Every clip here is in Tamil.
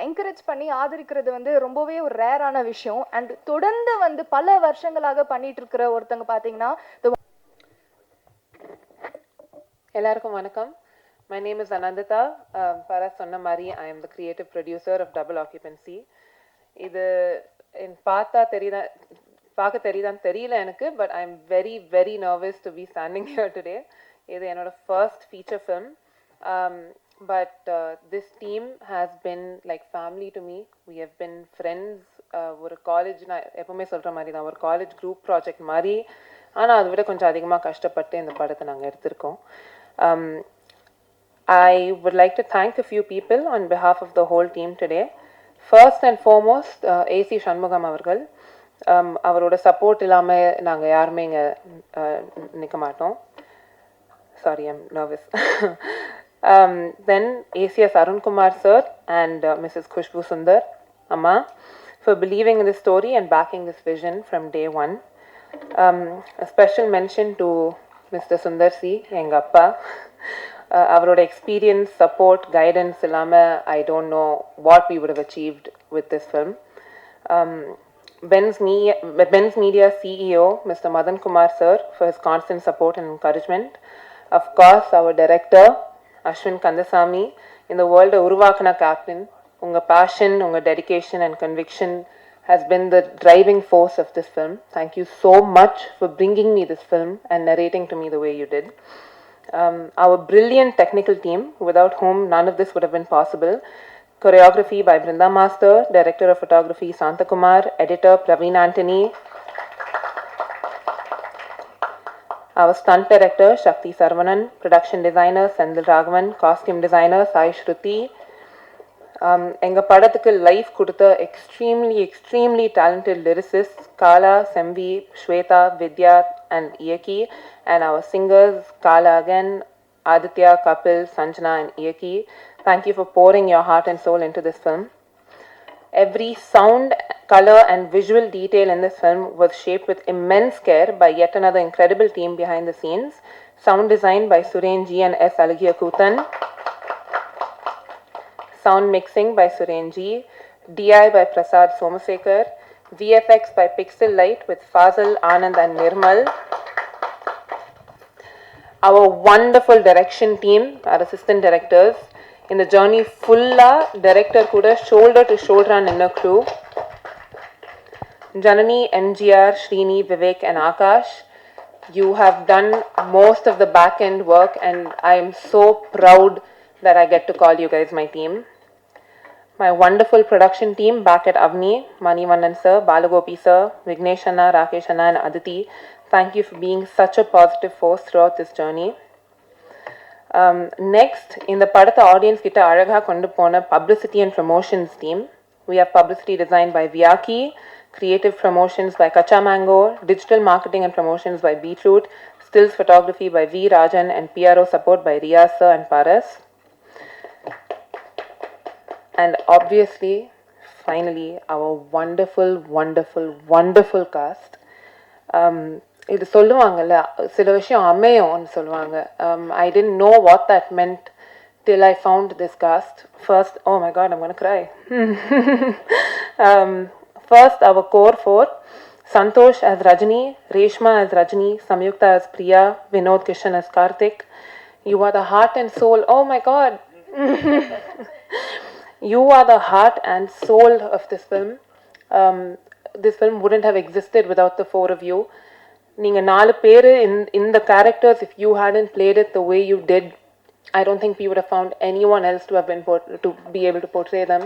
என்கரேஜ் பண்ணி ஆதரிக்கிறது வந்து ரொம்பவே ஒரு ரேரான விஷயம். அண்ட் தொடர்ந்து வந்து பல வருஷங்களாக பண்ணிட்டு இருக்கிற ஒருத்தங்க பார்த்தீங்கன்னா எல்லாருக்கும் வணக்கம். My name is Anandita. Paras சொன்ன மாதிரி I am the creative producer of Double Occupancy. இது பார்க்க தெரியுதான்னு தெரியல எனக்கு, but I am very very nervous to be standing here today. இது என்னோட first feature film. But this team has been like family to me. We have been friends. ஒரு காலேஜ், நான் எப்பவுமே சொல்கிற மாதிரி தான், ஒரு காலேஜ் குரூப் ப்ராஜெக்ட் மாதிரி. ஆனால் அதை விட கொஞ்சம் அதிகமாக கஷ்டப்பட்டு இந்த படத்தை நாங்கள் எடுத்திருக்கோம். I would like to thank a few people on behalf of the whole team today. First and foremost, AC Shanmugam அவர்கள். அவரோட சப்போர்ட் இல்லாமல் நாங்கள் யாருமே இங்கே நிற்க மாட்டோம். Sorry, I'm nervous. Then ACS Arun Kumar sir and Mrs. Khushbu Sundar Amma for believing in this story and backing this vision from day one. A special mention to Mr. Sundar C. Engappa. Avaroda experience, support, guidance illama I don't know what we would have achieved with this film. Ben's Media CEO Mr. Madan Kumar sir for his constant support and encouragement. Of course, our director Ashwin Kandasamy, in the world Uruvakana captain. Unga passion, unga dedication and conviction has been the driving force of this film. Thank you so much for bringing me this film and narrating to me the way you did. Our brilliant technical team, without whom none of this would have been possible. Choreography by Brinda Master, Director of Photography Santakumar, Editor Praveen Antony. Our stunt director Shakti Sarvanan, Production Designer Sendil Raghavan, Costume Designer Sai Shruti. எங்கள் படத்துக்கு லைஃப் கொடுத்த extremely talented lyricists Kala, Semvi, Shweta, Vidya and Iyaki, and our singers Kala again, Aditya, Kapil, Sanjana and Iyaki. Thank you for pouring your heart and soul into this film. Every sound, color and visual detail in this film was shaped with immense care by yet another incredible team behind the scenes. Sound design by Suren G and S. Alagia Kutan. Sound mixing by Suren G. DI by Prasad Somasekar. VFX by Pixel Light with Fazal, Anand and Nirmal. Our wonderful direction team, our assistant directors. In the journey fulla director kuda shoulder to shoulder and inner crew. Janani, MGR, Srini, Vivek and Akash. You have done most of the back end work and I am so proud that I get to call you guys my team. My wonderful production team back at Avni, Manivannan sir, Balagopi sir, Vignesh Anna, Rakesh Anna and Aditi. Thank you for being such a positive force throughout this journey. Next, in the Padatha audience kita Alaga kondu pona publicity and promotions team. We have publicity designed by Vyaki, creative promotions by Kacha Mango, digital marketing and promotions by Beetroot, stills photography by V. Rajan and PRO support by Riyaz sir and Paras. And obviously, finally, our wonderful cast. இது சொல்லுவாங்கல்ல, சில விஷயம் அமையும்னு சொல்லுவாங்க. I didn't know what that meant till I found this cast. First, oh my god, I'm gonna cry. First, our core four: Santosh as Rajni, Reshma as Rajni, Samyukta as Priya, Vinod Kishan as Karthik. You are the heart and soul. Oh my god. You are the heart and soul of this film. This film wouldn't have existed without the four of you. நீங்க 4 பேரு in the characters, if you hadn't played it the way you did, I don't think we would have found anyone else to have been to be able to portray them.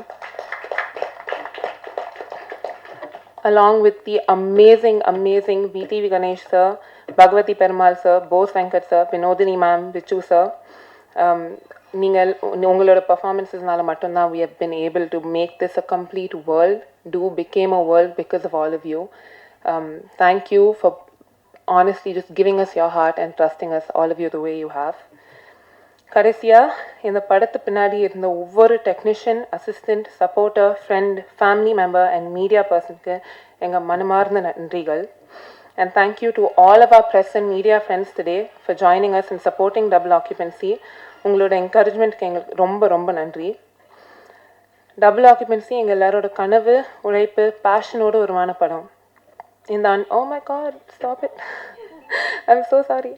Along with the amazing VT Ganesh sir, Bhagavati Perumal sir, Bose Venkat sir, Vinodini ma'am, Vichu sir. நீங்கள் உங்களோட பர்ஃபார்மன்ஸஸ்னால மட்டும்தான் we have been able to make this a complete world, became a world because of all of you. Thank you for honestly just giving us your heart and trusting us, all of you, the way you have. கடைசியா இந்த படத்து பின்னாடி இருந்த ஒவ்வொரு technician, assistant, supporter, friend, family member and media பர்சனுக்கு எங்கள் மனமார்ந்த நன்றிகள். And thank you to all of our press and media friends today for joining us and supporting Double Occupancy. உங்களோட என்கரேஜ்மெண்ட்க்கு எங்களுக்கு ரொம்ப நன்றி. டபுள் ஆக்குபென்சி எங்கள் எல்லாரோட கனவு, உழைப்பு, பேஷனோடு உருவான படம். இந்த oh my god stop it, I'm so sorry.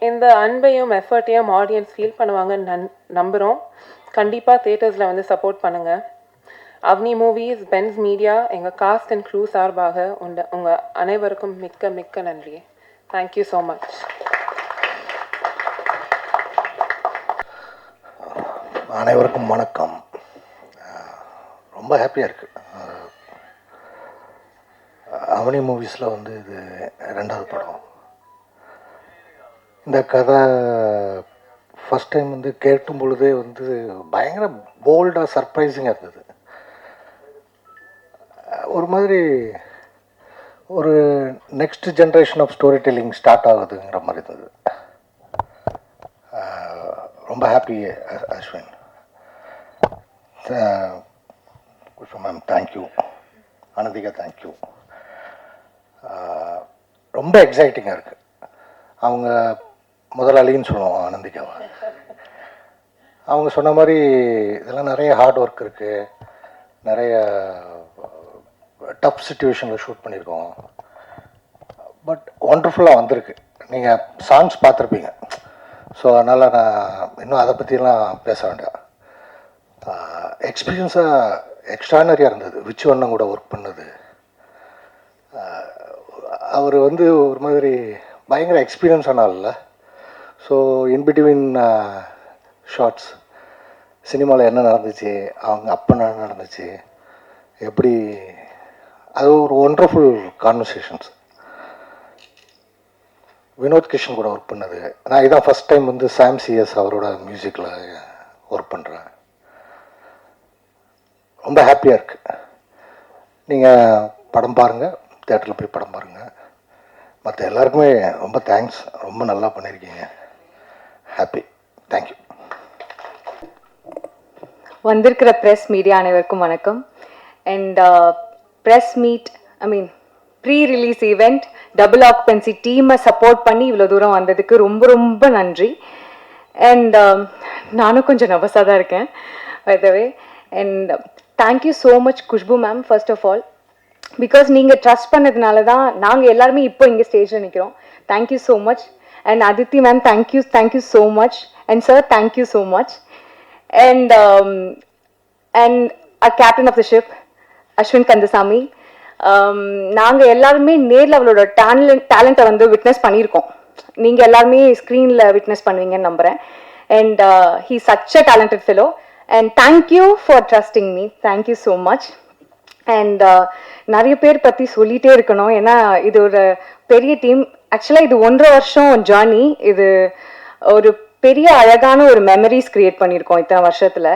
இந்த அன்பையும் எஃபர்ட்டையும் ஆடியன்ஸ் ஃபீல் பண்ணுவாங்கன்னு நம்புகிறோம். கண்டிப்பாக தியேட்டர்ஸில் வந்து சப்போர்ட் பண்ணுங்கள். அவனி மூவிஸ், பென்ஸ் மீடியா, எங்கள் காஸ்ட் அண்ட் க்ரூ சார்பாக உங்கள் அனைவருக்கும் மிக்க மிக்க நன்றி. Thank you so much. அனைவருக்கும் வணக்கம். ரொம்ப ஹாப்பியாக இருக்குது. அவனி மூவிஸில் வந்து இது 2வது படம். இந்த கதை ஃபஸ்ட் டைம் வந்து கேட்டும் பொழுதே வந்து பயங்கர போல்டாக சர்ப்ரைசிங்காக இருந்தது. ஒரு மாதிரி ஒரு next generation of story telling start ஆகுதுங்கிற மாதிரி இருந்தது. ரொம்ப happy Ashwin. Khushbu ma'am thank you, Ananthika thank you. ரொம்ப எக்ஸைட்டிங்காக இருக்குது. அவங்க முதலாளின்னு சொல்லுவோம் அனந்திகாவை. அவங்க சொன்ன மாதிரி இதெல்லாம் நிறைய ஹார்ட் ஒர்க் இருக்குது, நிறைய டஃப் சுச்சுவேஷனில் ஷூட் பண்ணியிருக்கோம். பட் ஒண்டர்ஃபுல்லாக வந்திருக்கு. நீங்கள் சாங்ஸ் பார்த்துருப்பீங்க. ஸோ அதனால் நான் இன்னும் அதை பற்றிலாம் பேச வேண்டாம். எக்ஸ்பீரியன்ஸாக எக்ஸ்ட்ரானரியாக இருந்தது. விச்சுவண்ணன் கூட ஒர்க் பண்ணது. அவர் வந்து ஒரு மாதிரி பயங்கர எக்ஸ்பீரியன்ஸ் ஆனால. ஸோ இன்பிட்வீன் ஷார்ட்ஸ் சினிமாவில் என்ன நடந்துச்சு, அவங்க அப்போ என்ன நடந்துச்சு, எப்படி, அது ஒரு ஒண்டர்ஃபுல் கான்வர்சேஷன்ஸ். வினோத் கிஷன் கூட ஒர்க் பண்ணது. நான் இதான் ஃபஸ்ட் டைம் வந்து சாம் சிஎஸ் அவரோட மியூசிக்கில் ஒர்க் பண்ணுறேன். ரொம்ப ஹாப்பியாக இருக்குது. நீங்கள் படம் பாருங்கள், தேட்டரில் போய் படம் பாருங்கள். மற்ற எல்லாருக்குமே ரொம்ப தேங்க்ஸ். ரொம்ப நல்லா பண்ணியிருக்கீங்க. ஹாப்பி. தேங்க்யூ. வந்திருக்கிற ப்ரெஸ் மீடியா அனைவருக்கும் வணக்கம். And press meet, I mean pre release event, double occupancy டீமை சப்போர்ட் பண்ணி இவ்வளோ தூரம் வந்ததுக்கு ரொம்ப ரொம்ப நன்றி. அண்ட் நானும் கொஞ்சம் நர்வஸாக தான் இருக்கேன் by the way. And thank you so much Khushbu ma'am, first of all, because நீங்கள் ட்ரஸ்ட் பண்ணதுனால தான் நாங்கள் எல்லாருமே இப்போ இங்கே ஸ்டேஜில் நிற்கிறோம். Thank you so much. And Aditi ma'am, thank you so much. And sir, thank you so much. And captain of the ship Ashwin Kandasamy, நாங்கள் எல்லாருமே நேரில் அவளோட டேலண்ட்டை வந்து விட்னஸ் பண்ணியிருக்கோம். நீங்கள் எல்லாருமே ஸ்க்ரீனில் விட்னஸ் பண்ணுவீங்கன்னு நம்புகிறேன். And he such a talented fellow. And thank you for trusting me. Thank you so much. And நிறைய பேர் பற்றி சொல்லிகிட்டே இருக்கணும், ஏன்னா இது ஒரு பெரிய டீம். ஆக்சுவலாக இது 1.5 வருஷம் ஜேர்னி. இது ஒரு பெரிய அழகான ஒரு மெமரிஸ் கிரியேட் பண்ணியிருக்கோம் இத்தனை வருஷத்தில்.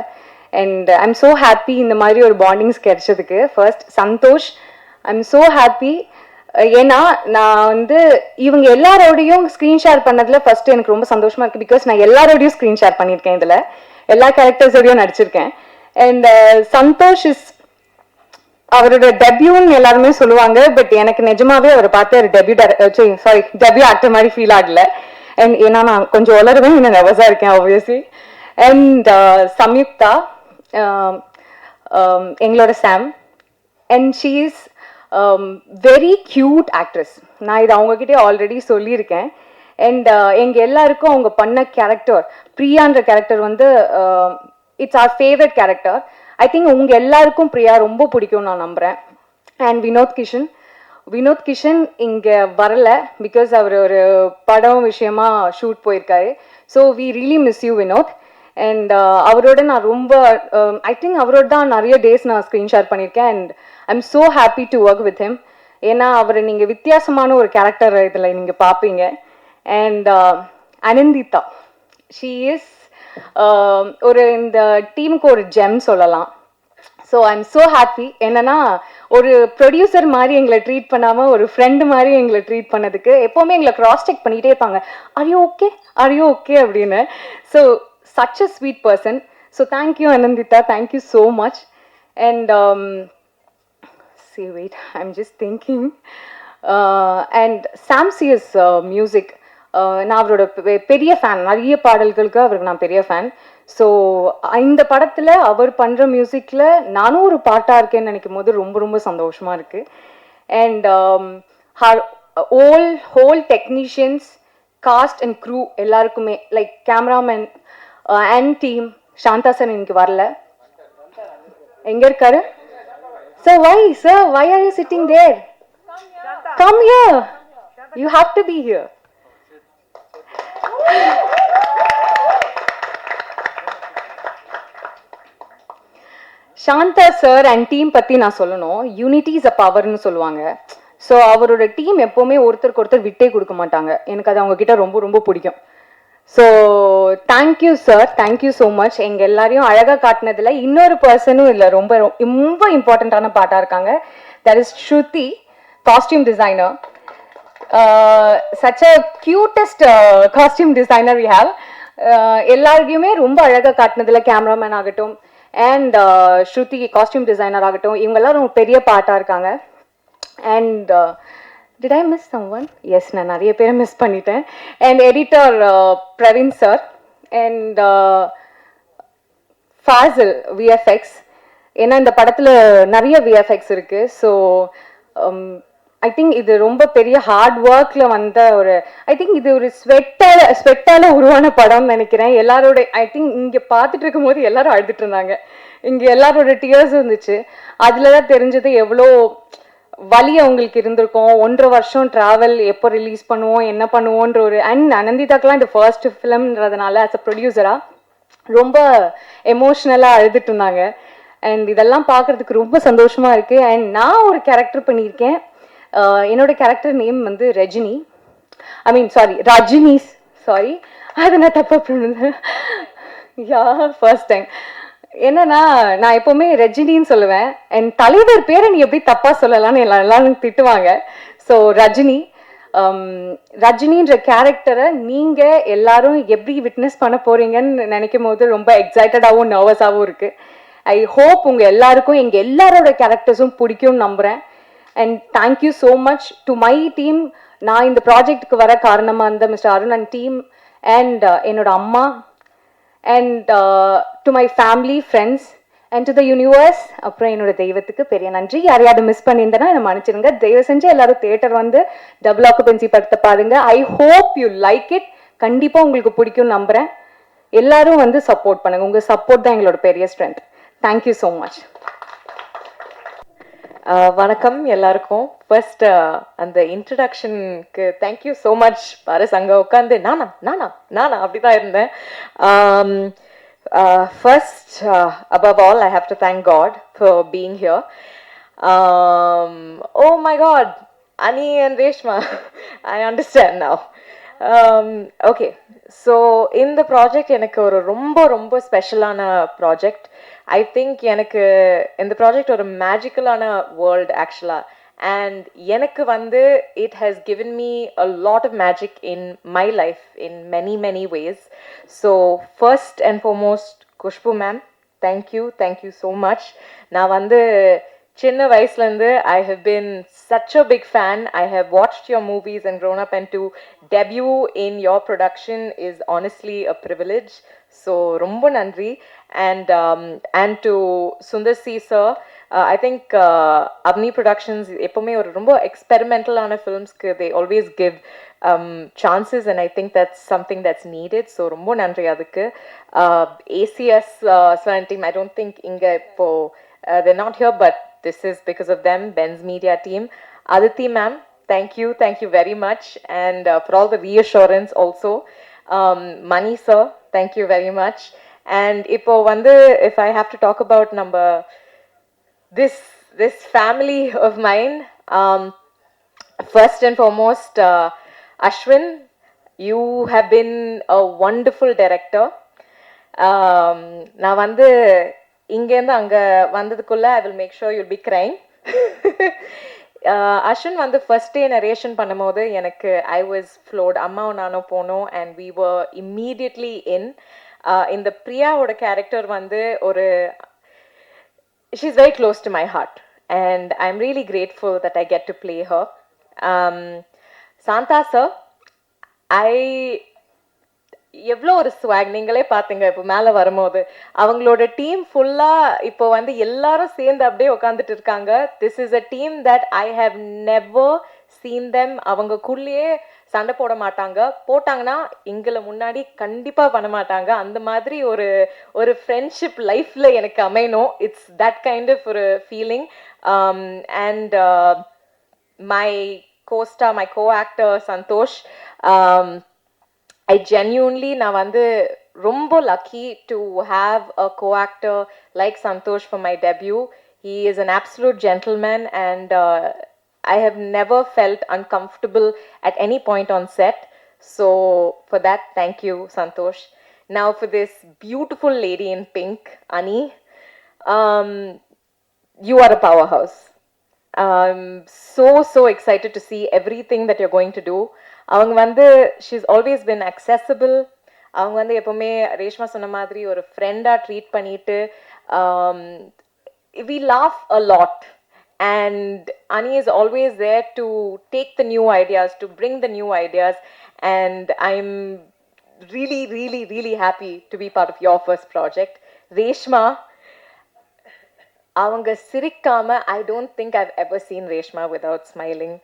அண்ட் ஐம் ஸோ ஹாப்பி இந்த மாதிரி ஒரு பாண்டிங்ஸ் கிடைச்சதுக்கு. First Santhosh, I'm so happy. ஏன்னா நான் வந்து இவங்க எல்லாரோடையும் ஸ்க்ரீன் ஷேர் பண்ணதில் ஃபர்ஸ்ட் எனக்கு ரொம்ப சந்தோஷமாக இருக்குது. பிகாஸ் நான் எல்லாரோடையும் ஸ்க்ரீன் ஷேர் பண்ணியிருக்கேன், இதில் எல்லா கேரக்டர்ஸோடையும் நடிச்சிருக்கேன். அண்ட் சந்தோஷ் இஸ் அவரோட டெபியூன்னு எல்லாருமே சொல்லுவாங்க. பட் எனக்கு நிஜமாவே அவரை பார்த்து ஒரு டெபியூ ஆக்டர் மாதிரி ஃபீல் ஆகல. அண்ட் ஏன்னா நான் கொஞ்சம் வளருவேன், இன்னும் நர்வஸாக இருக்கேன் ஆப்வியஸ்லி. அண்ட் சம்யுக்தா, எங்களோட Sam, and she is very cute actress. நான் இதை அவங்ககிட்டே ஆல்ரெடி சொல்லியிருக்கேன். அண்ட் எங்கள் எல்லாருக்கும் அவங்க பண்ண கேரக்டர், பிரியான்ற கேரக்டர் வந்து it's our favourite character. I think உங்கள் எல்லாருக்கும் பிரியா ரொம்ப பிடிக்கும் நான் நம்புகிறேன். அண்ட் வினோத் கிஷன் இங்கே வரல, பிகாஸ் அவர் ஒரு படம் விஷயமா ஷூட் போயிருக்காரு. So we really miss you Vinoth. And அவரோட நான் ரொம்ப ஐ திங்க் அவரோட தான் நிறைய டேஸ் நான் ஸ்க்ரீன் ஷேர் பண்ணியிருக்கேன். And I am so happy to work with him. ஏன்னா அவரை நீங்கள் வித்தியாசமான ஒரு கேரக்டர் இதில் நீங்கள் பார்ப்பீங்க. அண்ட் அனந்திதா, ஷீ இஸ் ஒரு இந்த டீமுக்கு ஒரு ஜெம் சொல்லலாம். So I am so happy. என்னன்னா ஒரு ப்ரொடியூசர் மாதிரி எங்களை ட்ரீட் பண்ணாமல் ஒரு ஃப்ரெண்டு மாதிரி எங்களை ட்ரீட் பண்ணதுக்கு. எப்போவுமே எங்களை க்ராஸ் செக் பண்ணிகிட்டே இருப்பாங்க, ஆர் யூ ஓகே அப்படின்னு. So such a sweet person. So thank you Anandita, thank you so much. And I'm just thinking. And Sam CS music, நான் அவரோட பெரிய ஃபேன். நிறைய பாடல்களுக்கு அவருக்கு நான் பெரிய ஃபேன். ஸோ இந்த படத்தில் அவர் பண்ணுற மியூசிக்கில் நானும் ஒரு பாட்டாக இருக்கேன்னு நினைக்கும் போது ரொம்ப ரொம்ப சந்தோஷமாக இருக்குது. And whole technicians, cast and crew எல்லாருக்குமே, like cameraman and team. Shantha sir இன்னைக்கு வரல, எங்கே இருக்காரு? Sir why are you sitting there? Come here. You have to be here. Shantha sir and team பற்றி நான் சொல்லணும். யூனிட்டி இஸ் அ பவர்னு சொல்லுவாங்க. ஸோ அவரோட டீம் எப்போவுமே ஒருத்தருக்கு ஒருத்தர் விட்டே கொடுக்க மாட்டாங்க. எனக்கு அது அவங்கக்கிட்ட ரொம்ப ரொம்ப பிடிக்கும். So thank you sir, thank you so much. எங்கள் எல்லாரையும் அழகாக காட்டினதில் இன்னொரு பர்சனும் இல்லை, ரொம்ப ரொம்ப இம்பார்ட்டண்ட்டான பாட்டாக இருக்காங்க. That is Shruti, costume designer. Such a cutest costume designer we have. எல்லாருக்குமே ரொம்ப அழகாக காட்டினதில் கேமராமேன் ஆகட்டும் அண்ட் ஸ்ருதி காஸ்டியூம் டிசைனர் ஆகட்டும், இவங்கெல்லாம் ரொம்ப பெரிய பாட்டாக இருக்காங்க. And did I miss someone? Yes, நான் நிறைய பேரை மிஸ் பண்ணிட்டேன். And editor Praveen sir and Fazil VFX. ஏன்னா இந்த படத்தில் நிறைய விஎஃப்எக்ஸ் இருக்குது. ஸோ ஐ திங்க் இது ரொம்ப பெரிய ஹார்ட் ஒர்க்கில் வந்த ஒரு, ஐ திங்க் இது ஒரு ஸ்வெட்டால் உருவான படம்னு நினைக்கிறேன். எல்லாரோட, ஐ திங்க் இங்கே பார்த்துட்டு இருக்கும்போது எல்லாரும் அழுதுட்டு இருந்தாங்க. இங்கே எல்லாரோட டியர்ஸ் இருந்துச்சு. அதில் தான் தெரிஞ்சது எவ்வளோ வலி அவங்களுக்கு இருந்திருக்கும். 1.5 வருஷம் ட்ராவல், எப்போ ரிலீஸ் பண்ணுவோம், என்ன பண்ணுவோன்ற ஒரு, அண்ட் அனந்திதாக்கெலாம் இந்த ஃபர்ஸ்ட் ஃபிலிம்ன்றதுனால ஆஸ் அ ப்ரொடியூசராக ரொம்ப எமோஷ்னலாக அழுதுட்டு இருந்தாங்க. அண்ட் இதெல்லாம் பார்க்குறதுக்கு ரொம்ப சந்தோஷமாக இருக்குது. அண்ட் நான் ஒரு கேரக்டர் பண்ணியிருக்கேன். என்னோட கேரக்டர் நேம் வந்து ரஜினி, ரஜினி, சாரி, அதை நான் தப்பாக பண்ணுறேன். ஃபர்ஸ்ட் டைம் என்னன்னா, நான் எப்போவுமே ரஜினின்னு சொல்லுவேன். என் தலைவர் பேரை நீ எப்படி தப்பாக சொல்லலான்னு எல்லாரும் திட்டுவாங்க. ஸோ ரஜினின்ற கேரக்டரை நீங்கள் எல்லாரும் எப்படி விட்னஸ் பண்ண போகிறீங்கன்னு நினைக்கும் போது ரொம்ப எக்ஸைட்டடாகவும் நர்வஸாகவும் இருக்குது. ஐ ஹோப் உங்கள் எல்லாருக்கும் எங்கள் எல்லாரோட கேரக்டர்ஸும் பிடிக்கும்னு நம்புகிறேன். And thank you so much to my team. நான் இந்த ப்ராஜெக்டுக்கு வர காரணமாக இருந்த mister Arun and team, and என்னோட அம்மா, and to my family, friends, and to the universe. அப்புறம் என்னோட தெய்வத்துக்கு பெரிய நன்றி. யாரையாவது மிஸ் பண்ணியிருந்தேன்னா என்னை மன்னிச்சிருங்க. தயவு செஞ்சு எல்லாரும் தியேட்டர் வந்து டபுள் ஆக்குபென்சி படத்தை பாருங்க. I hope you like it. கண்டிப்பாக உங்களுக்கு பிடிக்கும்னு நம்புகிறேன். எல்லாரும் வந்து சப்போர்ட் பண்ணுங்க. உங்கள் சப்போர்ட் தான் எங்களோட பெரிய ஸ்ட்ரென்த். Thank you so much. வணக்கம் எல்லாருக்கும். ஃபர்ஸ்ட் அந்த இன்ட்ரடக்ஷனுக்கு தேங்க்யூ ஸோ மச். பாரஸ் அங்கே உட்காந்து நானா நானா நானா அப்படி தான் இருந்தேன். First above all I have to thank God for being here. Oh my God, Ani and Reshma, I understand now. Okay, so in the project எனக்கு ஒரு ரொம்ப ரொம்ப ஸ்பெஷலான ப்ராஜெக்ட். ஐ திங்க் எனக்கு இந்த ப்ராஜெக்ட் ஒரு மேஜிக்கலான வேர்ல்ட் ஆக்சுவலாக. அண்ட் எனக்கு வந்து it has given me a lot of magic in my life in many ways. So first and foremost Khushbu ma'am, thank you so much. நான் வந்து சின்ன வயசுலேருந்து I have been such a big fan. I have watched your movies and grown up, and to debut in your production is honestly a privilege. So rombo nandri. And to Sundar C sir, I think Avni Productions epovume or rombo experimental ana films ku they always give chances, and I think that's something that's needed. So rombo nandri adukku. ACS Swan team, I don't think inga ipo they're not here, but this is because of them, Ben's media team. Aditi ma'am, thank you very much, and for all the reassurance also. Mani sir, thank you very much. And ipo vandu, if I have to talk about number this family of mine, first and foremost, Ashwin, you have been a wonderful director. நான் வந்து இங்கேருந்து அங்கே வந்ததுக்குள்ளே I will make sure you'll be crying. Ashwin வந்து ஃபர்ஸ்ட் டே நரேஷன் பண்ணும்போது எனக்கு ஐ வாஸ் ஃப்ளோட். அம்மாவும் நானும் போனோம் அண்ட் வி வர் இம்மீடியட்லி இந்த பிரியாவோட கேரக்டர் வந்து ஒரு she is very close to my heart and I am really grateful that I get to play her. Shantha sir, எவ்வளோ ஒரு ஸ்வாக் நீங்களே பார்த்தீங்க இப்போ மேலே வரும்போது அவங்களோட டீம் ஃபுல்லாக இப்போ வந்து எல்லாரும் சேர்ந்து அப்படியே உட்காந்துட்டு இருக்காங்க. This is a team that I have never seen them. அவங்கக்குள்ளேயே சண்டை போட மாட்டாங்க, போட்டாங்கன்னா எங்களை முன்னாடி கண்டிப்பாக பண்ண மாட்டாங்க. அந்த மாதிரி ஒரு ஒரு ஃப்ரெண்ட்ஷிப் லைஃப்பில் எனக்கு அமையணும். இட்ஸ் தட் கைண்ட் ஆஃப் ஒரு feeling. And my co-star, my co-actor Santosh, I genuinely நான் வந்து ரொம்ப lucky to have a co-actor like Santosh for my debut. He is an absolute gentleman and I have never felt uncomfortable at any point on set. So for that, thank you, Santosh. Now for this beautiful lady in pink, Ani, you are a powerhouse. I'm so excited to see everything that you're going to do. அவங்க வந்து she's always been accessible. அவங்க வந்து எப்பவுமே ரேஷ்மா சொன்ன மாதிரி ஒரு ஃப்ரெண்டாக ட்ரீட் பண்ணிட்டு we laugh a lot and Ani is always there to take the new ideas, to bring the new ideas, and I'm really happy to be part of your first project. Reshma, அவங்க சிரிக்காம I don't think I've ever seen Reshma without smiling.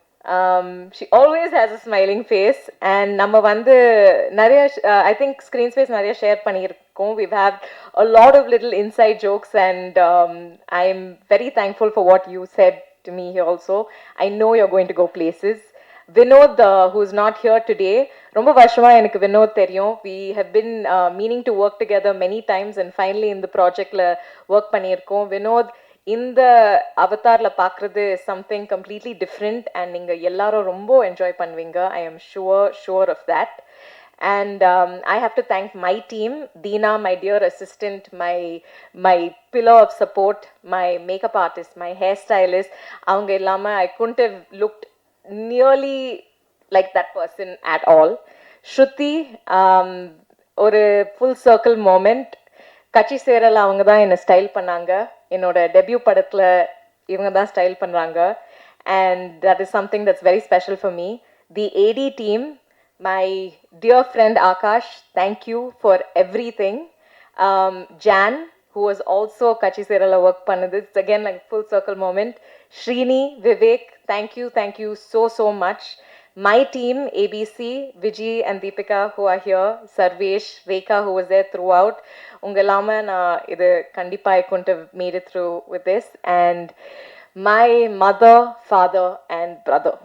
She always has a smiling face and நம்ம வந்து நிறைய I think screen space நிறைய ஷேர் பண்ணியிருக்கோம். We've had a lot of little inside jokes and I'm very thankful for what you said to me here also. I know you're going to go places. Vinod, who is not here today, ரொம்ப வருஷமா எனக்கு வினோத் தெரியும். We have been meaning to work together many times and finally இந்த ப்ராஜெக்ட்ல ஒர்க் பண்ணியிருக்கோம். வினோத், இந்த அவதாரில் பார்க்குறது சம்திங் கம்ப்ளீட்லி டிஃப்ரெண்ட் அண்ட் நீங்கள் எல்லாரும் ரொம்ப என்ஜாய் பண்ணுவீங்க. I am sure of that. And I have to thank my team, Deena, my dear assistant, my pillar of support, my makeup artist, my hairstylist. அவங்க இல்லாம I couldn't have looked nearly like that person at all. Shruti, ஒரு full circle moment. கட்சி சேரல அவங்க தான் என்னை ஸ்டைல் பண்ணாங்க. என்னோட டெபியூ படத்தில் இவங்க தான் ஸ்டைல் பண்ணுறாங்க. And that is something that's very special for me. The AD team, my dear friend Akash, thank you for everything. John, who was also கட்சி சேரல ஒர்க் பண்ணுது. It's again like full circle moment. Srini, Vivek, thank you so much. My team, ABC, Vijay and Deepika, who are here, Sarvesh, Rekha, who was there throughout. உங்க இல்லாம நான் இது கண்டிப்பா I couldn't have made it through with this. And my mother, father and brother,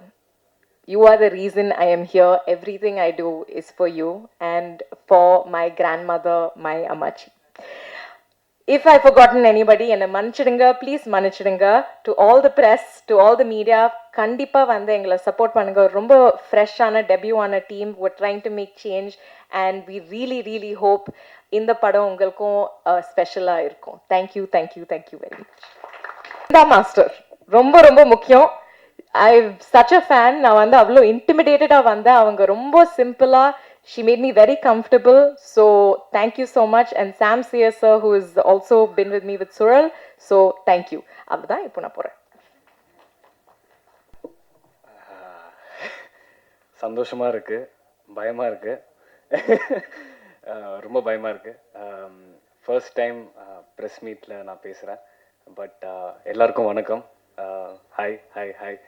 you are the reason I am here. Everything I do is for you and for my grandmother, my Amachi. If I've forgotten anybody, என்னை மன்னிச்சிடுங்க, ப்ளீஸ் மன்னிச்சிடுங்க. To all the press, to all the media, கண்டிப்பாக வந்து எங்களை சப்போர்ட் பண்ணுங்க. ரொம்ப ஃப்ரெஷ்ஷான டெபியூவான team. we're trying to make change and we really hope இந்த படம் உங்களுக்கும் ஸ்பெஷலாக இருக்கும். Thank you very much. மாஸ்டர் ரொம்ப முக்கியம். ஐ சச் அ ஃபேன். நான் வந்து அவ்வளோ இன்டிமிடேட்டடாக வந்தேன். அவங்க ரொம்ப சிம்பிளாக, she made me very comfortable, so thank you so much. And Sam Sear sir, who has also been with me with Sural, so thank you. Avada ipo na poren. சந்தோஷமா இருக்கு, பயமா இருக்கு. ரொம்ப பயமா இருக்கு. ஃபர்ஸ்ட் டைம் ப்ரெஸ் மீட்ல நான் பேசுறேன். பட் எல்லாருக்கும் வணக்கம். ஹாய்.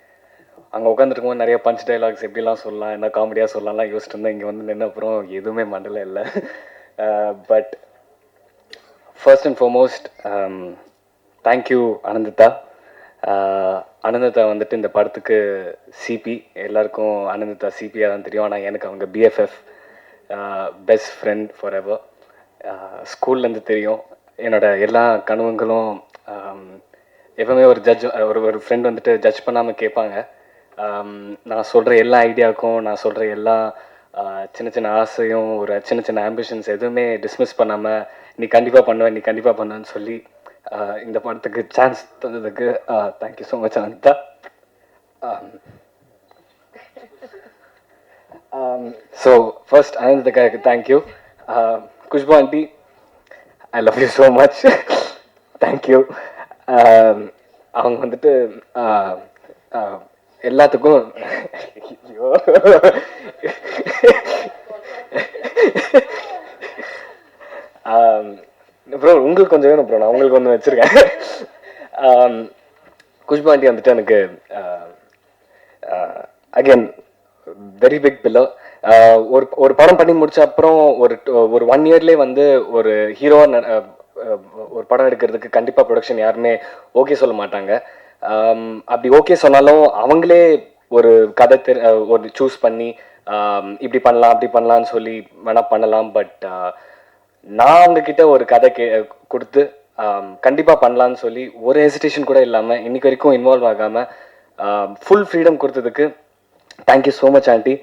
அங்கே உட்காந்துருக்கும்போது நிறைய பஞ்ச் டைலாக்ஸ் எப்படிலாம் சொல்லலாம், என்ன காமெடியாக சொல்லலாம்லாம் யோசிச்சுட்டு இருந்தேன். இங்கே வந்து நின்ன அப்புறம் எதுவுமே மண்டல இல்லை. But first and foremost thank you Ananthitha. Ananthitha வந்துட்டு இந்த படத்துக்கு சிபி. எல்லாருக்கும் அனந்திதா சிபியாக தான் தெரியும். ஆனால் எனக்கு அவங்க BFF, best friend for ever. ஸ்கூல்லேருந்து தெரியும். என்னோட எல்லா கனவுங்களும் எப்பவுமே ஒரு ஒரு ஃப்ரெண்ட் வந்துட்டு ஜட்ஜ் பண்ணாமல் கேட்பாங்க. நான் சொல்கிற எல்லா ஐடியாவுக்கும், நான் சொல்கிற எல்லா சின்ன ஆசையும், ஒரு சின்ன ஆம்பிஷன்ஸ் எதுவுமே டிஸ்மிஸ் பண்ணாமல் நீ கண்டிப்பாக பண்ணுவேன்னு சொல்லி இந்த படத்துக்கு சான்ஸ் தந்ததுக்கு thank you so much Anantha. So first அனந்தக்காக்கு thank you. Khushbu aunty, I love you so much. Thank you. அவங்க வந்துட்டு எல்லாத்துக்கும் ஐயோ ஒன்று வச்சுருக்கேன். குஷ்பு ஆண்டி வந்துட்டு எனக்கு அகெயின் வெரி பிக் பில்லோ. ஒரு படம் பண்ணி முடிச்ச அப்புறம் ஒரு 1 இயர்லேயே வந்து ஒரு ஹீரோவாக ஒரு படம் எடுக்கிறதுக்கு கண்டிப்பாக ப்ரொடக்ஷன் யாருமே ஓகே சொல்ல மாட்டாங்க. அப்படி ஓகே சொன்னாலும் அவங்களே ஒரு கதை ஒரு சூஸ் பண்ணி இப்படி பண்ணலாம் அப்படி பண்ணலான்னு சொல்லி வேணால் பண்ணலாம். பட் நான் அவங்கக்கிட்ட ஒரு கதை கொடுத்து கண்டிப்பாக பண்ணலான்னு சொல்லி ஒரு ஹெசிடேஷன் கூட இல்லாமல் இன்னைக்கு வரைக்கும் இன்வால்வ் ஆகாமல் ஃபுல் ஃப்ரீடம் கொடுத்ததுக்கு thank you so much aunty.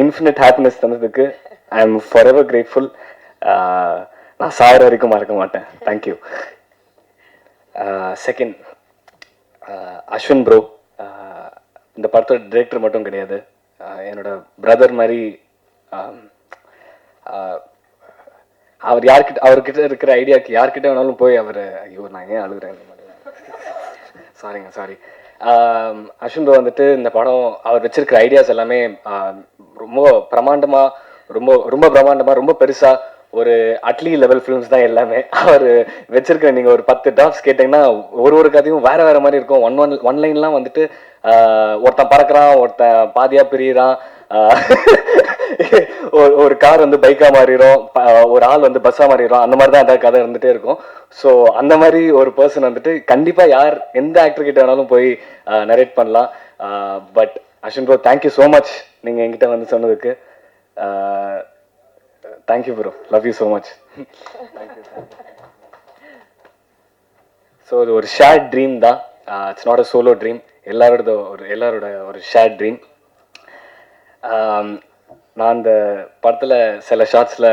Infinite happiness தந்ததுக்கு I am forever grateful. நான் சாகிற வரைக்கும் மறக்க மாட்டேன். தேங்க்யூ. Second, Ashwin bro. இந்த படத்தோட டிரெக்டர் மட்டும் கிடையாது, என்னோட பிரதர் மாதிரி. அவர்கிட்ட இருக்கிற ஐடியாவுக்கு யார்கிட்ட வேணாலும் போய் ஐயோ நான் ஏன் அழுகுறேன், சாரி. அஸ்வின் ப்ரோ வந்துட்டு இந்த படம் அவர் வச்சிருக்கிற ஐடியாஸ் எல்லாமே ரொம்ப பிரமாண்டமாக, ரொம்ப பிரமாண்டமாக, ரொம்ப பெருசாக ஒரு அட்லி லெவல் ஃபிலிம்ஸ் தான் எல்லாமே. அவர் வச்சிருக்கிற நீங்கள் ஒரு 10 டிராப்ஸ் கேட்டிங்கன்னா ஒரு கதையும் வேறு மாதிரி இருக்கும். ஒன் லைன்லாம் வந்துட்டு ஒருத்தன் பறக்கிறான், ஒருத்தன் பாதியாக பிரியிறான், ஒரு கார் வந்து பைக்காக மாறிடும், ஒரு ஆள் வந்து பஸ்ஸாக மாறிடும், அந்த மாதிரி தான் அந்த கதை இருந்துகிட்டே இருக்கும். ஸோ அந்த மாதிரி ஒரு பர்சன் வந்துட்டு கண்டிப்பாக எந்த ஆக்டர் கிட்ட வேணாலும் போய் நரேட் பண்ணலாம். But Ashwin bro thank you so much நீங்கள் என்கிட்ட வந்து சொன்னதுக்கு. Thank you bro, love you so much. So இது ஒரு ஷேர்ட் ட்ரீம் தான், it's not a solo dream. எல்லாரோட ஒரு ஷேர்ட் ட்ரீம். நான் அந்த படத்தில் சில ஷார்ட்ஸில்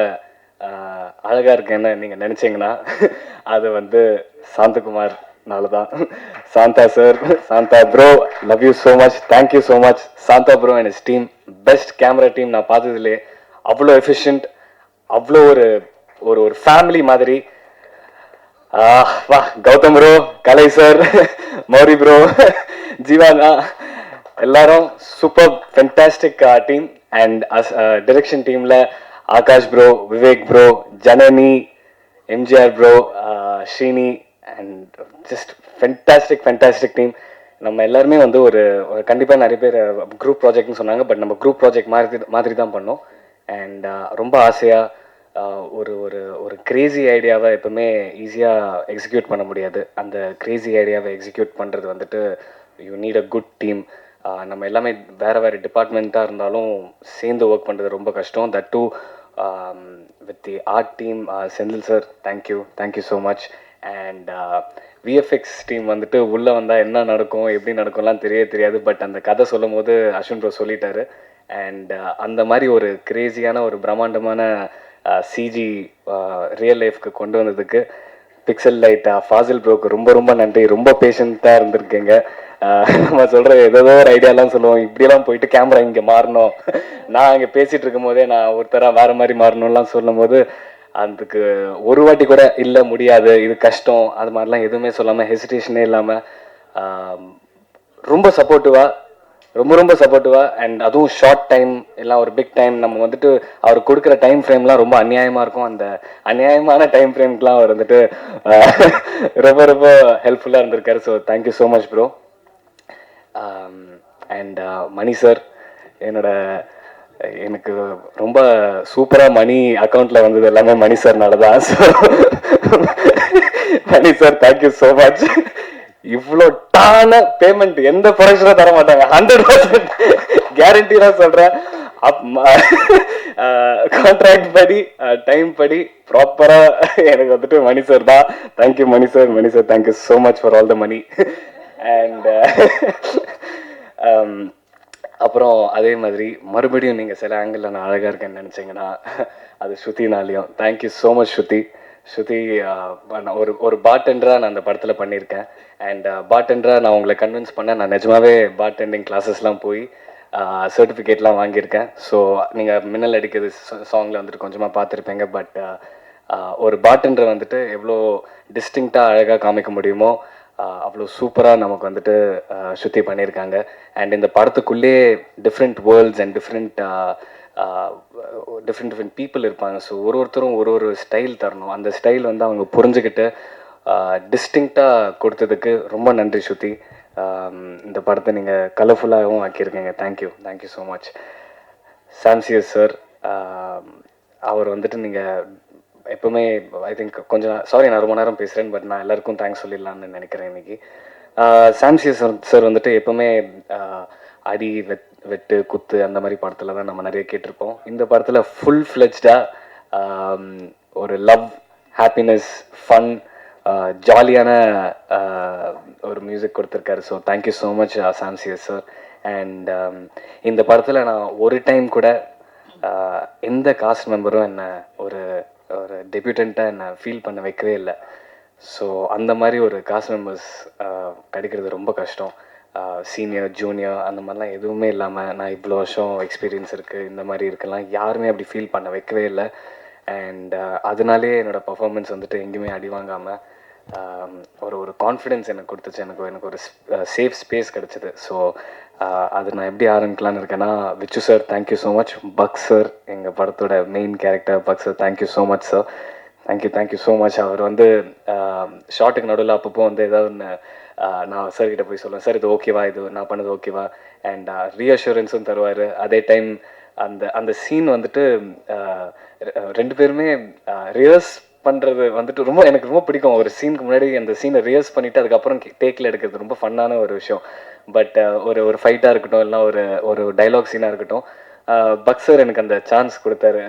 அழகாக இருக்கேன்னு நீங்கள் நினச்சிங்கன்னா அது வந்து சாந்தகுமார்னால தான். Shantha sir, Shantha bro, love you so much, thank you so much. Shantha bro and his team best camera team நான் பார்த்ததுலே. அவ்வளோ எஃபிஷியன்ட், அவ்வளோ ஒரு ஃபேமிலி மாதிரி. வா, Gautham bro, Kalai sir, Mauri bro, Jeevana, எல்லாரும் super fantastic team. And direction team Akash bro, Vivek bro, Janani, MGR bro, Srini, and just fantastic team. நம்ம எல்லாருமே வந்து ஒரு கண்டிப்பாக நிறைய பேர் குரூப் ப்ராஜெக்ட்னு சொன்னாங்க. பட் நம்ம குரூப் ப்ராஜெக்ட் மாதிரி தான் பண்ணோம். அண்ட் ரொம்ப ஆசையாக ஒரு கிரேசி ஐடியாவை எப்பவுமே ஈஸியாக எக்ஸிக்யூட் பண்ண முடியாது. அந்த கிரேசி ஐடியாவை எக்ஸிக்யூட் பண்ணுறது வந்துட்டு you need a good team. நம்ம எல்லாமே வேறு டிபார்ட்மெண்ட்டாக இருந்தாலும் சேர்ந்து ஒர்க் பண்ணுறது ரொம்ப கஷ்டம். That too with the art team. Senthil sir, thank you so much. And VFX team வந்துட்டு உள்ளே வந்தால் என்ன நடக்கும், எப்படி நடக்கும்லாம் தெரியாது. பட் அந்த கதை சொல்லும் போது அஸ்வின் ப்ரோ சொல்லிட்டாரு. அண்ட் அந்த மாதிரி ஒரு கிரேசியான ஒரு பிரம்மாண்டமான சிஜி ரியல் லைஃப்க்கு கொண்டு வந்ததுக்கு பிக்சல் லைட் ஃபாசில் ப்ரோக்கு ரொம்ப நன்றி. ரொம்ப பேஷண்ட்டாக இருந்திருக்கீங்க. நம்ம சொல்கிற ஏதோ ஒரு ஐடியாலாம் சொல்லுவோம், இப்படியெல்லாம் போயிட்டு கேமரா இங்கே மாறணும், நான் இங்கே பேசிகிட்டு இருக்கும் போதே நான் ஒருத்தராக வேறு மாதிரி மாறணும்லாம் சொல்லும் போது அதுக்கு ஒரு வாட்டி கூட இல்லை முடியாது, இது கஷ்டம், அது மாதிரிலாம் எதுவுமே சொல்லாமல், ஹெசிடேஷனே இல்லாமல் ரொம்ப சப்போர்ட்டிவாக அண்ட் அதுவும் ஷார்ட் டைம் எல்லாம் ஒரு பிக் டைம். நம்ம வந்துட்டு அவர் கொடுக்குற டைம் ஃப்ரேம்லாம் ரொம்ப அநியாயமாக இருக்கும். அந்த அநியாயமான டைம் ஃப்ரேம்க்குலாம் அவர் வந்துட்டு ரொம்ப ஹெல்ப்ஃபுல்லாக இருந்திருக்காரு. So thank you so much bro. And Mani sir, எனக்கு ரொம்ப சூப்பராக மணி அக்கௌண்ட்டில் வந்தது எல்லாமே மணி சார்னால தான். ஸோ மணி சார் தேங்க்யூ ஸோ மச். இவ்வளோ டான பேமெண்ட் எந்த ப்ரொடக்ஷனும் தர மாட்டாங்க, 100% கேரண்டியாக சொல்கிறேன். கான்ட்ராக்ட் படி டைம் படி ப்ராப்பராக எனக்கு வந்துட்டு மணி சார் தான். Thank you Mani sir, thank you so much for all the money. And அப்புறம் அதே மாதிரி மறுபடியும் நீங்கள் சில ஆங்கிளில் நான் அழகாக இருக்கேன்னு நினச்சிங்கன்னா அது ஸ்ருதினாலையும். தேங்க்யூ ஸோ மச் ஸ்ருதி. ஒரு பார்டெண்டராக நான் அந்த படத்தில் பண்ணியிருக்கேன். அண்ட் பார்டெண்டராக நான் உங்களை கன்வின்ஸ் பண்ணேன். நான் நிஜமாவே பார்டெண்டிங் கிளாஸஸ்லாம் போய் சர்டிஃபிகேட்லாம் வாங்கியிருக்கேன். ஸோ நீங்கள் மின்னல் அடிக்கிறது சாங்கில் வந்துட்டு கொஞ்சமாக பார்த்துருப்பீங்க. பட் ஒரு பார்டெண்டரை வந்துட்டு எவ்வளோ டிஸ்டிங்க்டாக அழகாக காமிக்க முடியுமோ அவ்வளோ சூப்பராக நமக்கு வந்துட்டு சுற்றி பண்ணியிருக்காங்க. அண்ட் இந்த படத்துக்குள்ளே different worlds and different different people இருப்பாங்க. ஸோ ஒருத்தரும் ஒரு ஸ்டைல் தரணும். அந்த ஸ்டைல் வந்து அவங்க புரிஞ்சுக்கிட்டு டிஸ்டிங்க்டாக கொடுத்ததுக்கு ரொம்ப நன்றி ஸ்ருதி. இந்த படத்தை நீங்கள் கலர்ஃபுல்லாகவும் ஆக்கியிருக்கீங்க. Thank you so much. Sam CS sir, அவர் வந்துட்டு நீங்கள் எப்போவுமே ஐ திங்க் கொஞ்சம் சாரி நான் ரொம்ப நேரம் பேசுகிறேன், பட் நான் எல்லாருக்கும் தேங்க்ஸ் சொல்லிடலான்னு நினைக்கிறேன் இன்னைக்கு. சாம்சியஸ் சார் வந்துட்டு எப்போவுமே அடி வெட்டு குத்து அந்த மாதிரி படத்தில் தான் நம்ம நிறைய கேட்டிருப்போம். இந்த படத்தில் ஃபுல் ஃப்ளெஜ்டாக ஒரு லவ், ஹாப்பினஸ், ஃபன், ஜாலியான ஒரு மியூசிக் கொடுத்துருக்காரு. So thank you so much Sam CS sir. And இந்த படத்தில் நான் ஒரு டைம் கூட எந்த காஸ்ட் மெம்பரும் என்னை ஒரு டெபியூட்டண்ட்டாக என்னை ஃபீல் பண்ண வைக்கவே இல்லை. ஸோ அந்த மாதிரி ஒரு காஸ்ட் மெம்பர்ஸ் கிடைக்கிறது ரொம்ப கஷ்டம். சீனியர், ஜூனியர் அந்த மாதிரிலாம் எதுவுமே இல்லாமல் நான் இவ்வளோ வருஷம் எக்ஸ்பீரியன்ஸ் இருக்குது, இந்த மாதிரி இருக்கலாம் யாருமே அப்படி ஃபீல் பண்ண வைக்கவே இல்லை. அண்ட் அதனாலே என்னோடய பர்ஃபார்மன்ஸ் வந்துட்டு எங்கேயுமே அடி வாங்காமல் ஒரு கான்ஃபிடென்ஸ் எனக்கு கொடுத்துச்சு. எனக்கு ஒரு சேஃப் ஸ்பேஸ் கிடச்சிது. ஸோ அது நான் எப்படி ஆரம்பிக்கலான்னு இருக்கேன்னா, Vichu sir thank you so much. பக் சார், எங்கள் படத்தோட மெயின் கேரக்டர் பக் sir, thank you so much sir. Thank you so much. அவர் வந்து ஷார்ட்டுக்கு நடுவில் அப்பப்போ வந்து ஏதாவது ஒன்று நான் சார்கிட்ட போய் சொல்லுவேன், சார் இது ஓகேவா, இது நான் பண்ணது ஓகேவா, அண்ட் ரீஅஷூரன்ஸும் தருவார். அதே டைம் அந்த சீன் வந்துட்டு ரெண்டு பேருமே ரிஹர்ஸ் பண்ணுறது வந்துட்டு எனக்கு ரொம்ப பிடிக்கும். ஒரு சீனுக்கு முன்னாடி அந்த சீனை ரிஹர்ஸ் பண்ணிவிட்டு அதுக்கப்புறம் டேக்கில் எடுக்கிறது ரொம்ப ஃபன்னான ஒரு விஷயம். பட் ஒரு ஃபைட்டாக இருக்கட்டும், இல்லைனா ஒரு டைலாக் சீனாக இருக்கட்டும், பக் சார் எனக்கு அந்த சான்ஸ் கொடுத்தாரு.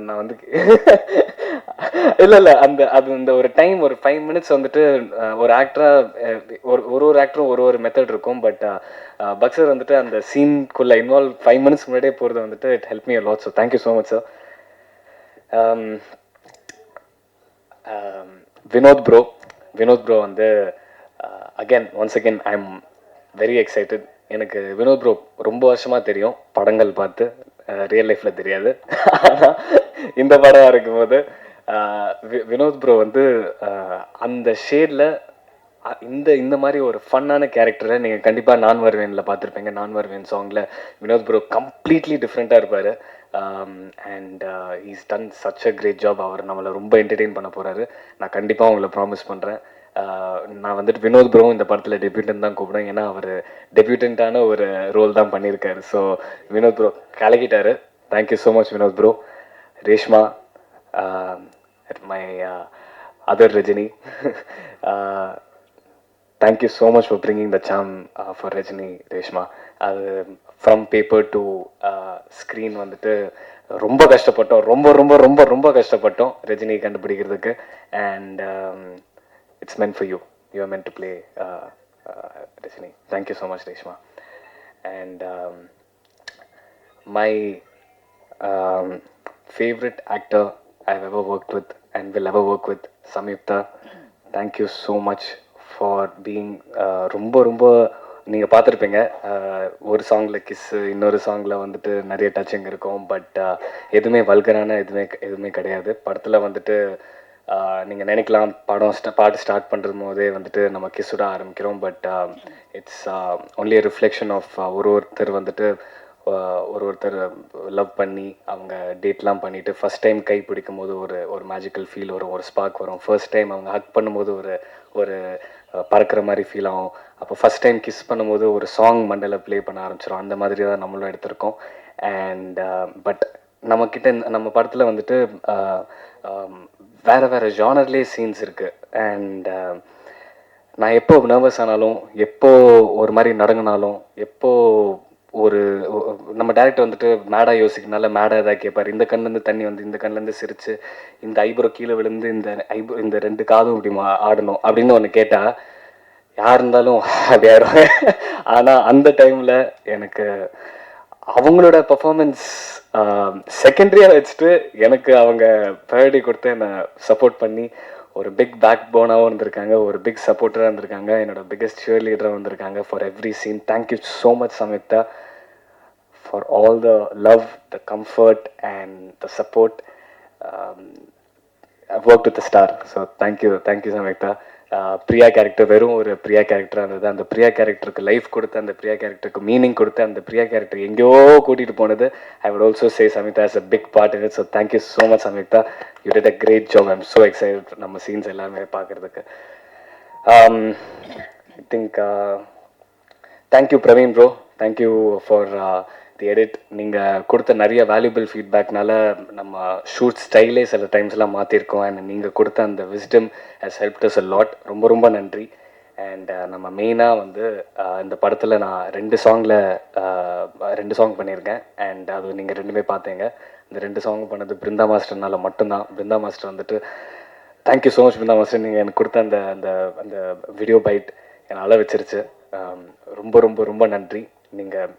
நான் வந்து இல்லை அந்த ஒரு டைம் ஒரு 5 minutes வந்துட்டு ஒரு ஆக்டராக ஒரு ஆக்டரும் ஒரு மெத்தட் இருக்கும். பட் பக் சார் வந்துட்டு அந்த சீனுக்குள்ளே இன்வால்வ் 5 minutes முன்னாடியே போகிறது வந்துட்டு it help me a lot. So thank you so much sir. Vinoth bro வந்து once again I am very excited. எனக்கு வினோத் ப்ரோ ரொம்ப வருஷமாக தெரியும், படங்கள் பார்த்து, ரியல் லைஃப்பில் தெரியாது. ஆனால் இந்த படம் இருக்கும்போது வினோத் ப்ரோ வந்து அந்த ஷேடில் இந்த மாதிரி ஒரு ஃபன்னான கேரக்டரை நீங்கள் கண்டிப்பாக நான் வருவேனில் பார்த்துருப்பீங்க. நான் வருவேன் சாங்கில் வினோத் ப்ரோ கம்ப்ளீட்லி டிஃப்ரெண்ட்டாக இருப்பார். And he's done such a great job. அவர் நம்மளை ரொம்ப என்டர்டெயின் பண்ண போகிறாரு. நான் கண்டிப்பாக உங்களை ப்ராமிஸ் பண்ணுறேன். நான் வந்துட்டு வினோத் ப்ரோவும் இந்த படத்தில் டெபியூட்டன் தான் கூப்பிடுவேன். ஏன்னா அவர் டெபியூட்டண்ட்டான ஒரு ரோல் தான் பண்ணியிருக்காரு. ஸோ வினோத் ப்ரோ கலக்கிட்டாரு. Thank you so much Vinod bro. Reshma, my other Rajini, thank you so much for bringing the Sam for Rajini. Reshma, அது ஃப்ரம் பேப்பர் டு ஸ்க்ரீன் வந்துட்டு ரொம்ப கஷ்டப்பட்டோம், ரொம்ப கஷ்டப்பட்டோம் ரஜினி கண்டுபிடிக்கிறதுக்கு. And it's meant for you. You are meant to play Rajini. Thank you so much, Reshma. And my favorite actor I've ever worked with and will ever work with, Samyukta. Thank you so much for being ரொம்ப நீங்கள் பார்த்துருப்பீங்க. ஒரு சாங்கில் கிஸ்ஸு, இன்னொரு சாங்கில் வந்துட்டு நிறைய டச்சிங் இருக்கும். பட் எதுவுமே வல்கரான எதுவுமே கிடையாது. படத்தில் வந்துட்டு நீங்கள் நினைக்கலாம் பாட்டு ஸ்டார்ட் பண்ணுறது போதே வந்துட்டு நம்ம கிஸ்ஸோட ஆரம்பிக்கிறோம். But it's only reflection of ஒருத்தர் வந்துட்டு ஒருத்தர் லவ் பண்ணி அவங்க டேட்லாம் பண்ணிவிட்டு ஃபஸ்ட் டைம் கை பிடிக்கும் போது ஒரு மேஜிக்கல் ஃபீல் வரும், ஒரு ஸ்பார்க் வரும். ஃபர்ஸ்ட் டைம் அவங்க ஹக் பண்ணும்போது ஒரு பறக்கிற மாதிரி ஃபீல் ஆகும். அப்போ ஃபஸ்ட் டைம் கிஸ் பண்ணும்போது ஒரு சாங் மண்டல ப்ளே பண்ண ஆரம்பிச்சிடும். அந்த மாதிரி தான் நம்மளும் எடுத்திருக்கோம். அண்ட் பட் நம்ம படத்தில் வந்துட்டு வேறு ஜானர்லேயே சீன்ஸ் இருக்குது. அண்ட் நான் எப்போ நர்வஸ் ஆனாலும், எப்போ ஒரு மாதிரி நடங்கினாலும், எப்போ நம்ம டேரக்டர் வந்துட்டு மேடாக யோசிக்கனால மேடாக எதாவது கேட்பார். இந்த கண்ணிலேருந்து தண்ணி வந்து இந்த கண்ணிலேருந்து சிரித்து இந்த ஐப்ரோ கீழே விழுந்து இந்த 2 காதும் இப்படி ஆடணும் அப்படின்னு ஒன்று கேட்டால் யார் இருந்தாலும் அப்படி ஆயிடுவாங்க. ஆனால் அந்த டைமில் எனக்கு அவங்களோட பர்ஃபார்மன்ஸ் செகண்டரியாக வச்சுட்டு எனக்கு அவங்க ப்ரையாரிட்டி கொடுத்து என்னை சப்போர்ட் பண்ணி ஒரு பிக் பேக் போனாகவும் இருந்திருக்காங்க, ஒரு பிக் சப்போர்ட்டராக இருந்திருக்காங்க, என்னோட பிக்கஸ்ட் ஷியர் லீடராக வந்திருக்காங்க for every scene. Thank you so much Samyuktha for all the love, the comfort and the support. I've worked with the star, so thank you Samyukta. Priya character வெறும் ஒரு பிரியா கேரக்டராக இருந்தது. அந்த பிரியா கேரக்டருக்கு லைஃப் கொடுத்து, அந்த பிரியா கேரக்டருக்கு மீனிங் கொடுத்து, அந்த பிரியா கேரக்டர் எங்கேயோ கூட்டிகிட்டு போனது. I would also say Samitha is a big part in it. So thank you so much Samitha, you did a great job. I'm so excited நம்ம சீன்ஸ் எல்லாமே பார்க்குறதுக்கு. I think thank you Praveen bro, thank you for the edit. நீங்கள் கொடுத்த நிறைய வேல்யூபிள் ஃபீட்பேக்னால நம்ம ஷூட் ஸ்டைலே சில டைம்ஸ்லாம் மாற்றிருக்கோம். அண்ட் நீங்கள் கொடுத்த அந்த wisdom has helped us a lot. ரொம்ப ரொம்ப நன்றி. அண்ட் நம்ம மெயினாக வந்து இந்த படத்தில் நான் 2 சாங் பண்ணியிருக்கேன். அண்ட் அது நீங்கள் 2மே பார்த்தீங்க. இந்த 2 சாங் பண்ணது பிருந்தா மாஸ்டர்னால மட்டும்தான். பிருந்தா மாஸ்டர் வந்துட்டு thank you so much Brinda master. நீங்கள் எனக்கு கொடுத்த அந்த அந்த அந்த வீடியோ பைட் என்னை அழ வச்சிருச்சு. ரொம்ப ரொம்ப ரொம்ப நன்றி. நீங்கள்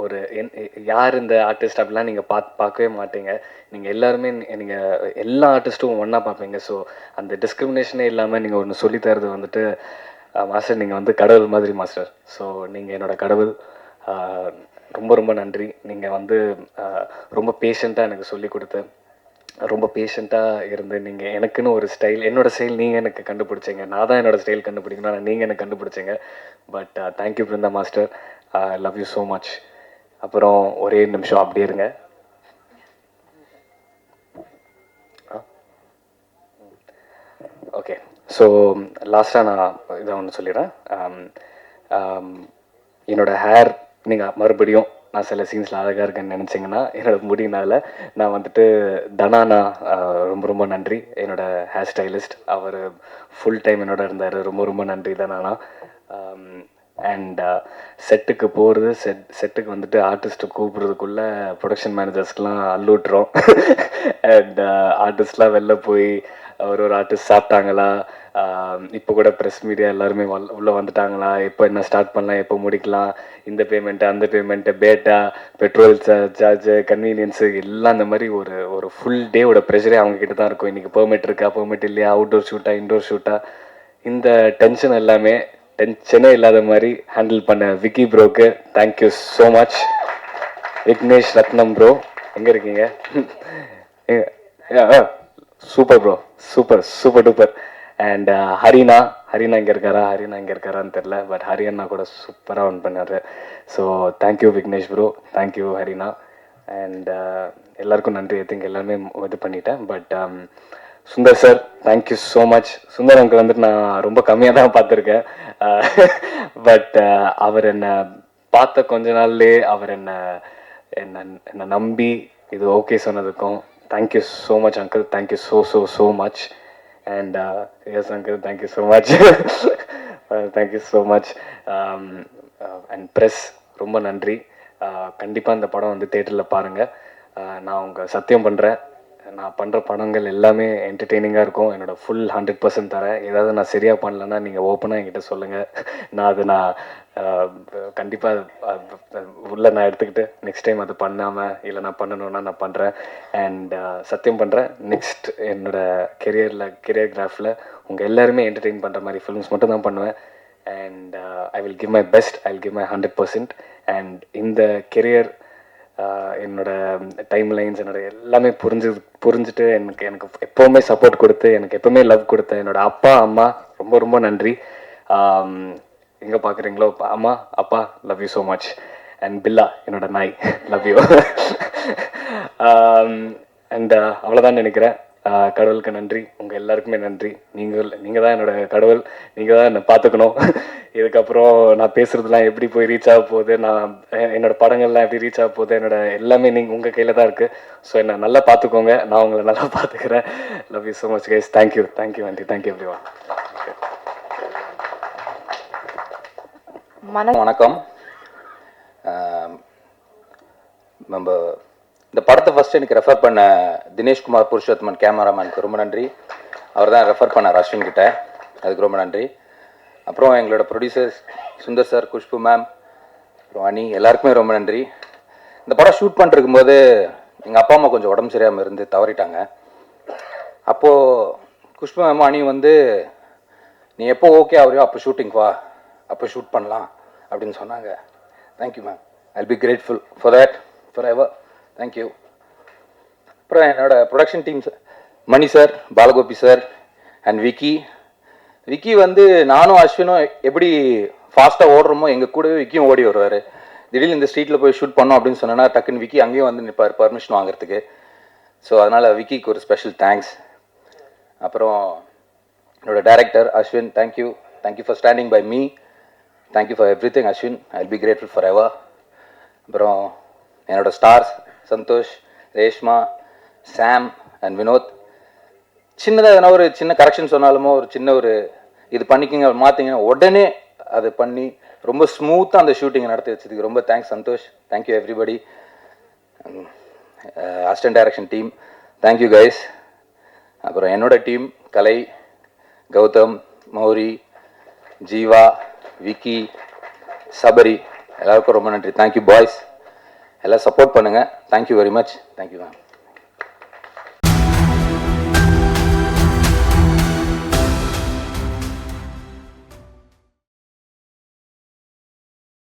ஒரு யார் இந்த ஆர்டிஸ்ட் அப்படிலாம் நீங்கள் பார்க்கவே மாட்டீங்க. நீங்கள் எல்லாருமே நீங்கள் எல்லா ஆர்டிஸ்ட்டும் ஒன்றா பார்ப்பீங்க. ஸோ அந்த டிஸ்கிரிமினேஷனே இல்லாமல் நீங்கள் ஒன்று சொல்லித்தரது வந்துட்டு மாஸ்டர், நீங்கள் வந்து கடவுள் மாதிரி மாஸ்டர். ஸோ நீங்கள் என்னோடய கடவுள். ரொம்ப ரொம்ப நன்றி. நீங்கள் வந்து ரொம்ப பேஷண்ட்டாக எனக்கு சொல்லி கொடுத்து, ரொம்ப பேஷண்ட்டாக இருந்து நீங்கள் எனக்குன்னு ஒரு ஸ்டைல், என்னோடய ஸ்டைல் நீங்கள் எனக்கு கண்டுபிடிச்சிங்க. நான் தான் என்னோடய ஸ்டைல் கண்டுபிடிக்கணும், ஆனால் நீங்கள் எனக்கு கண்டுபிடிச்சிங்க. But thank you Brinda master, I love you so much. அப்புறம் ஒரே நிமிஷம் அப்படியே இருங்க. ஓகே, ஸோ லாஸ்ட்டாக நான் இதை ஒன்று சொல்லிடுறேன். என்னோடய ஹேர் நீங்கள் மறுபடியும் நான் சில சீன்ஸில் அழகாக இருக்கேன்னு நினச்சிங்கன்னா என்னோட முடினால நான் வந்துட்டு தனானா ரொம்ப ரொம்ப நன்றி. என்னோடய ஹேர் ஸ்டைலிஸ்ட், அவர் ஃபுல் டைம் என்னோட இருந்தார். ரொம்ப ரொம்ப நன்றி தனானா. அண்ட் செட்டுக்கு போகிறது, செட்டுக்கு வந்துட்டு ஆர்டிஸ்ட்டு கூப்பிட்றதுக்குள்ளே ப்ரொடக்ஷன் மேனேஜர்ஸ்க்கெலாம் அல்லூட்டுறோம். அண்ட் ஆர்டிஸ்ட்லாம் வெளில போய் ஒரு ஆர்டிஸ்ட் சாப்பிட்டாங்களா, இப்போ கூட ப்ரெஸ் மீடியா எல்லாருமே உள்ளே வந்துட்டாங்களா, எப்போ என்ன ஸ்டார்ட் பண்ணலாம், எப்போ முடிக்கலாம், இந்த பேமெண்ட்டு அந்த பேமெண்ட்டு, பேட்டா, பெட்ரோல் சார்ஜு, கன்வீனியன்ஸு எல்லாம் அந்த மாதிரி ஒரு ஃபுல் டேவோட ப்ரெஷரே அவங்கக்கிட்ட தான் இருக்கும். இன்றைக்கி பெர்மிட் இருக்கா, பெர்மிட் இல்லையா, அவுட்டோர் ஷூட்டா, இன்டோர் ஷூட்டா, இந்த டென்ஷன் எல்லாமே டென்ஷனே இல்லாத மாதிரி ஹேண்டில் பண்ண விக்கி ப்ரோக்கு thank you so much. Vignesh Ratnam bro எங்கே இருக்கீங்க? Super bro, super super duper. And ஹரினா இங்கே இருக்காரான்னு தெரில. பட் ஹரியண்ணா கூட சூப்பராக ஒன் பண்ணார். So thank you Vignesh bro, thank you ஹரினா. அண்ட் எல்லாருக்கும் நன்றி. ஐ திங்க் எல்லாருமே இது பண்ணிட்டேன். But Sundar sir thank you so much. Sundar அங்கே வந்துட்டு நான் ரொம்ப கம்மியாக தான் பார்த்துருக்கேன். பட் அவர் என்னை பார்த்த கொஞ்ச நாள்லேயே அவர் என்னை நம்பி இது ஓகே சொன்னதுக்கும் thank you so much uncle. Thank you so much. And yes uncle, thank you so much. Thank you so much. And press ரொம்ப நன்றி. கண்டிப்பாக இந்த படம் வந்து தேட்டரில் பாருங்கள். நான் உங்கள் சத்தியம் பண்ணுறேன், நான் பண்ணுற படங்கள் எல்லாமே என்டர்டெய்னிங்காக இருக்கும். என்னோடய ஃபுல் 100% தரேன். ஏதாவது நான் சரியாக பண்ணலன்னா நீங்கள் ஓப்பனாக என்கிட்ட சொல்லுங்கள். நான் கண்டிப்பாக உள்ள நான் எடுத்துக்கிட்டு நெக்ஸ்ட் டைம் அது பண்ணாமல் இல்லை நான் பண்ணணுன்னா நான் பண்ணுறேன். அண்ட் சத்தியம் பண்ணுறேன், நெக்ஸ்ட் என்னோடய கெரியர் உங்கள் எல்லாருமே என்டர்டெயின் பண்ணுற மாதிரி ஃபிலிம்ஸ் மட்டும் தான் பண்ணுவேன். And I will give my best, I will give my 100%. And இந்த கெரியர் என்னோட டைம்லைன்ஸ் என்னோட எல்லாமே புரிஞ்சுட்டு எனக்கு எப்போவுமே சப்போர்ட் கொடுத்து எனக்கு எப்போவுமே லவ் கொடுத்த என்னோட அப்பா அம்மா ரொம்ப ரொம்ப நன்றி. எங்கே பார்க்குறீங்களோ அம்மா அப்பா, love you so much. And Billa என்னோட நாய், லவ் யூ. அண்ட் அவ்வளோதான் நினைக்கிறேன். கடவுளுக்கு நன்றி, உங்கள் எல்லாருக்குமே நன்றி. நீங்கள் தான் என்னோட கடவுள், நீங்கள் தான் என்னை பார்த்துக்கணும். இதுக்கப்புறம் நான் பேசுகிறதுலாம் எப்படி போய் ரீச் ஆக போகுது, நான் என்னோடய படங்கள்லாம் எப்படி ரீச் ஆக போகுது, என்னோட எல்லாமே உங்கள் கையில் தான் இருக்குது. ஸோ என்னை நல்லா பார்த்துக்கோங்க, நான் உங்களை நல்லா பார்த்துக்கிறேன். Love you so much guys. Thank you aunty, thank you everyone. வணக்கம். நம்ம இந்த படத்தை ஃபஸ்ட்டு எனக்கு ரெஃபர் பண்ண தினேஷ்குமார் புருஷோத்தமன் கேமராமேனுக்கு ரொம்ப நன்றி. அவர் தான் ரெஃபர் பண்ணார் அஸ்வின் கிட்ட, அதுக்கு ரொம்ப நன்றி. அப்புறம் எங்களோட producers Sundar sir, Khushbu ma'am, அப்புறம் அனி, எல்லாருக்குமே ரொம்ப நன்றி. இந்த படம் ஷூட் பண்ணிருக்கும்போது எங்கள் அப்பா அம்மா கொஞ்சம் உடம்பு சரியாமல் இருந்து தவறிட்டாங்க. அப்போது குஷ்பு மேம் அனி வந்து நீ எப்போ ஓகே ஆகுறியோ அப்போ ஷூட்டிங் வா, அப்போ ஷூட் பண்ணலாம் அப்படின்னு சொன்னாங்க. Thank you ma'am, I will be grateful for that forever. Thank you. அப்புறம் என்னோட production teams Mani sir, Balagopi sir and Vicky, Vicky வந்து நானும் அஸ்வினும் எப்படி ஃபாஸ்ட்டாக ஓடுறோமோ எங்கள் கூடவே விக்கியும் ஓடி வருவார். திடீர்னு இந்த ஸ்ட்ரீட்டில் போய் ஷூட் பண்ணோம் அப்படின்னு சொன்னோன்னா டக்குன்னு விக்கி அங்கேயும் வந்து நிற்பார் பர்மிஷன் வாங்குறதுக்கு. ஸோ அதனால் விக்கிக்கு ஒரு ஸ்பெஷல் தேங்க்ஸ். அப்புறம் என்னோட director Ashwin, thank you for standing by me. Thank you for everything Ashwin, I will be grateful forever. அப்புறம் என்னோட ஸ்டார்ஸ் சந்தோஷ், ரேஷ்மா, சாம் அண்ட் வினோத். சின்னதாக எதனா ஒரு சின்ன கரெக்ஷன் சொன்னாலுமோ ஒரு சின்ன ஒரு இது பண்ணிக்கிங்க மாற்றிங்கன்னா உடனே அதை பண்ணி ரொம்ப ஸ்மூத்தாக அந்த ஷூட்டிங்கை நடத்தி வச்சதுக்கு ரொம்ப thanks Santhosh. Thank you everybody. Assistant direction team, thank you guys. அப்புறம் என்னோட டீம் கலை, கௌதம், மௌரி, ஜீவா, விக்கி, சபரி, எல்லாருக்கும் ரொம்ப நன்றி. தேங்க்யூ பாய்ஸ், எல்லாம் சப்போர்ட் பண்ணுங்கள். Thank you very much. Thank you ma'am.